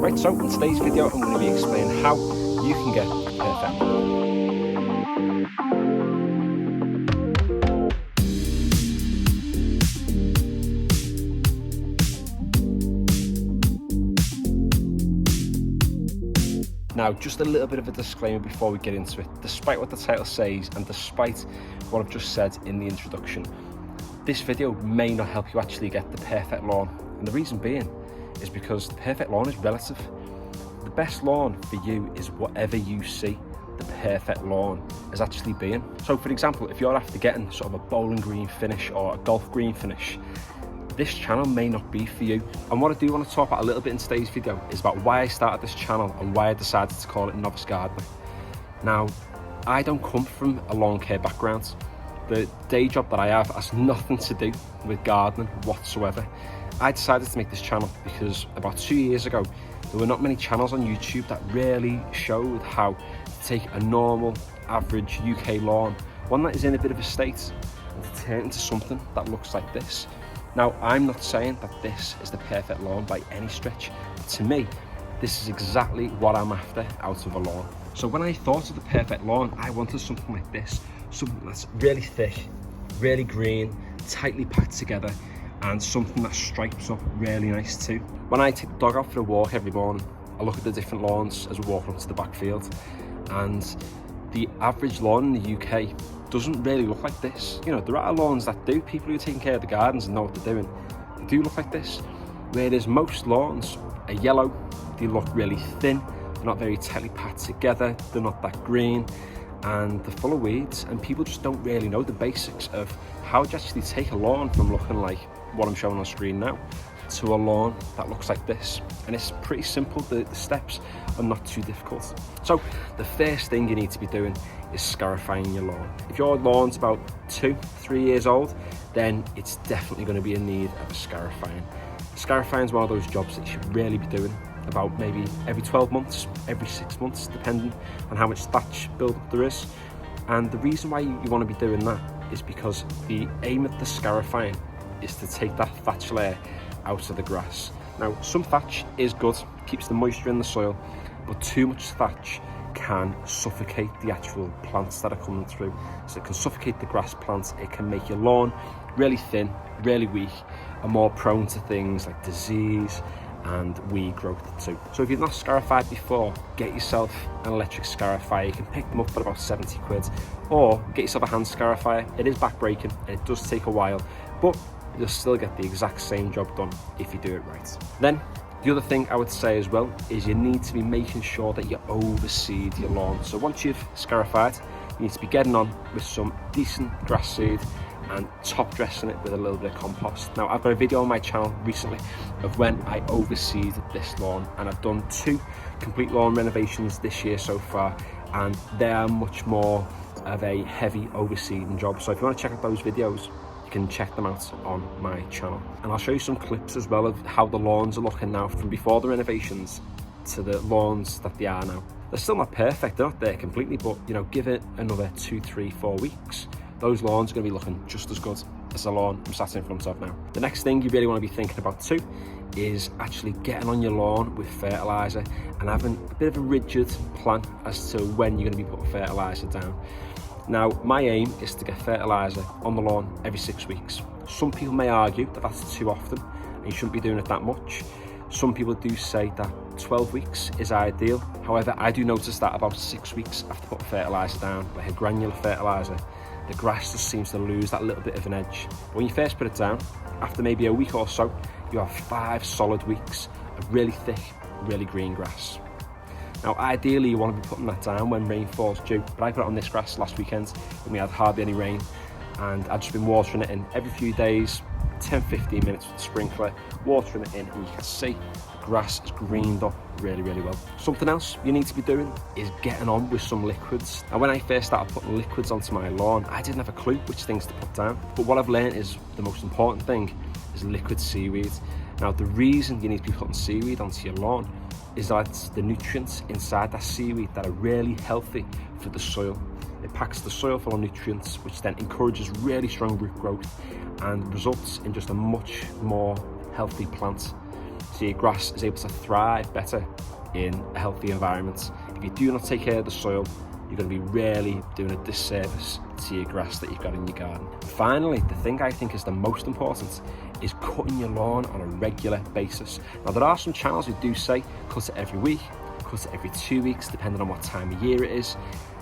Right, so in today's video I'm going to be explaining how you can get a perfect lawn. Now, just a little bit of a disclaimer before we get into it. Despite what the title says and despite what I've just said in the introduction, this video may not help you actually get the perfect lawn. And the reason being is because the perfect lawn is relative. The best lawn for you is whatever you see the perfect lawn as actually being. So for example, if you're after getting sort of a bowling green finish or a golf green finish, this channel may not be for you. And what I do want to talk about a little bit in today's video is about why I started this channel and why I decided to call it Novice Gardener. Now, I don't come from a lawn care background. The day job that I have has nothing to do with gardening whatsoever. I decided to make this channel because about 2 years ago, there were not many channels on YouTube that really showed how to take a normal, average UK lawn, one that is in a bit of a state, and to turn it into something that looks like this. Now, I'm not saying that this is the perfect lawn by any stretch. To me, this is exactly what I'm after out of a lawn. So when I thought of the perfect lawn, I wanted something like this, something that's really thick, really green, tightly packed together, and something that stripes up really nice too. When I take the dog out for a walk every morning, I look at the different lawns as we're walking up to the backfield, and the average lawn in the UK doesn't really look like this. You know, there are lawns that do, people who are taking care of the gardens and know what they're doing, they do look like this. Whereas most lawns are yellow, they look really thin, they're not very tightly packed together, they're not that green, and they're full of weeds, and people just don't really know the basics of how to actually take a lawn from looking like what I'm showing on screen now to a lawn that looks like this. And it's pretty simple, the steps are not too difficult. So the first thing you need to be doing is scarifying your lawn. If your lawn's about 2-3 years old, then it's definitely going to be in need of a scarifying. Scarifying is one of those jobs that you should really be doing about maybe every 12 months, every 6 months, depending on how much thatch build-up there is. And the reason why you want to be doing that is because the aim of the scarifying is to take that thatch layer out of the grass. Now, some thatch is good, keeps the moisture in the soil, but too much thatch can suffocate the actual plants that are coming through. So it can suffocate the grass plants, it can make your lawn really thin, really weak, and more prone to things like disease and weed growth too. So if you've not scarified before, get yourself an electric scarifier. You can pick them up for about 70 quid, or get yourself a hand scarifier. It is back-breaking, it does take a while, but you'll still get the exact same job done if you do it right. Then, the other thing I would say as well is you need to be making sure that you overseed your lawn. So once you've scarified, you need to be getting on with some decent grass seed and top dressing it with a little bit of compost. Now, I've got a video on my channel recently of when I overseeded this lawn, and I've done 2 complete lawn renovations this year so far, and they are much more of a heavy overseeding job. So if you want to check out those videos, you can check them out on my channel. And I'll show you some clips as well of how the lawns are looking now from before the renovations to the lawns that they are now. They're still not perfect, they're not there completely, but you know, give it another 2, 3, 4 weeks, those lawns are going to be looking just as good as the lawn I'm sat in front of now. The next thing you really want to be thinking about too is actually getting on your lawn with fertilizer and having a bit of a rigid plan as to when you're going to be putting fertilizer down. Now, my aim is to get fertilizer on the lawn every 6 weeks. Some people may argue that that's too often and you shouldn't be doing it that much. Some people do say that 12 weeks is ideal. However, I do notice that about 6 weeks after putting fertilizer down, like a granular fertilizer, the grass just seems to lose that little bit of an edge. But when you first put it down, after maybe a week or so, you have 5 solid weeks of really thick, really green grass. Now, ideally, you want to be putting that down when rainfall's due, but I put it on this grass last weekend when we had hardly any rain, and I've just been watering it in every few days, 10-15 minutes with the sprinkler, watering it in, and you can see the grass is greened up really, really well. Something else you need to be doing is getting on with some liquids. And when I first started putting liquids onto my lawn, I didn't have a clue which things to put down, but what I've learned is the most important thing is liquid seaweed. Now, the reason you need to be putting seaweed onto your lawn is that it's the nutrients inside that seaweed that are really healthy for the soil. It packs the soil full of nutrients, which then encourages really strong root growth and results in just a much more healthy plant. So so your grass is able to thrive better in a healthy environment. If you do not take care of the soil, you're going to be really doing a disservice to your grass that you've got in your garden. Finally, the thing I think is the most important is cutting your lawn on a regular basis. Now, there are some channels who do say cut it every week, cut it every 2 weeks, depending on what time of year it is.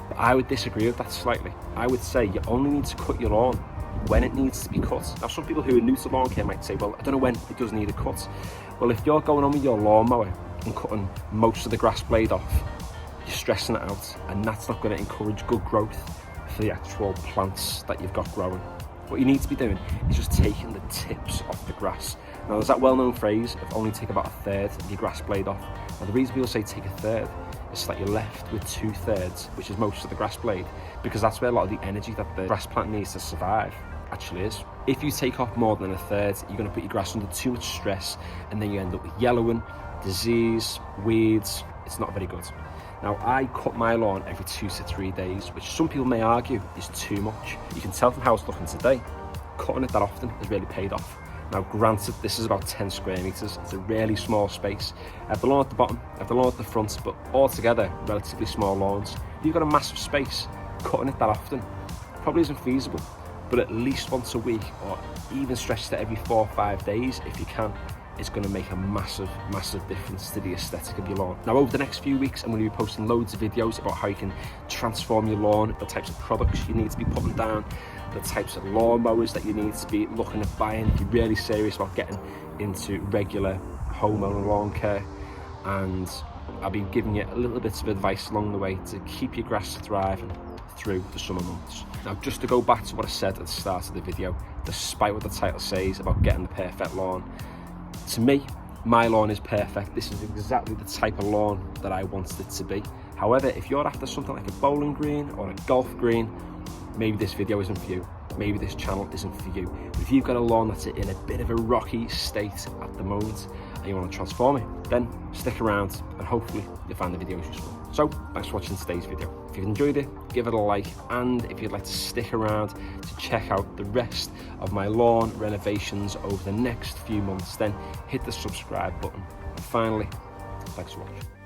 But I would disagree with that slightly. I would say you only need to cut your lawn when it needs to be cut. Now, some people who are new to lawn care might say, well, I don't know when it does need a cut. Well, if you're going on with your lawnmower and cutting most of the grass blade off, you're stressing it out, and that's not going to encourage good growth for the actual plants that you've got growing. What you need to be doing is just taking the tips off the grass. Now, there's that well-known phrase of only take about 1/3 of your grass blade off. Now, the reason people say take 1/3 is so that you're left with 2/3, which is most of the grass blade, because that's where a lot of the energy that the grass plant needs to survive actually is. If you take off more than 1/3, you're going to put your grass under too much stress, and then you end up with yellowing, disease, weeds. It's not very good. Now, I cut my lawn every 2 to 3 days, which some people may argue is too much. You can tell from how it's looking today, cutting it that often has really paid off. Now, granted, this is about 10 square meters. It's a really small space. I have the lawn at the bottom, I have the lawn at the front, but altogether, relatively small lawns. If you've got a massive space, cutting it that often probably isn't feasible, but at least once a week, or even stretch it every 4 or 5 days if you can, it's going to make a massive difference to the aesthetic of your lawn. Now, over the next few weeks, I'm going to be posting loads of videos about how you can transform your lawn, the types of products you need to be putting down, the types of lawn mowers that you need to be looking at buying if you're really serious about getting into regular homeowner lawn care. And I'll be giving you a little bit of advice along the way to keep your grass thriving through the summer months. Now, just to go back to what I said at the start of the video, despite what the title says about getting the perfect lawn, to me, my lawn is perfect. This is exactly the type of lawn that I wanted it to be. However, if you're after something like a bowling green or a golf green, maybe this video isn't for you. Maybe this channel isn't for you. But if you've got a lawn that's in a bit of a rocky state at the moment and you want to transform it, then stick around and hopefully you'll find the videos useful. So, thanks for watching today's video. If you've enjoyed it, give it a like, and if you'd like to stick around to check out the rest of my lawn renovations over the next few months, then hit the subscribe button. And finally, thanks for watching.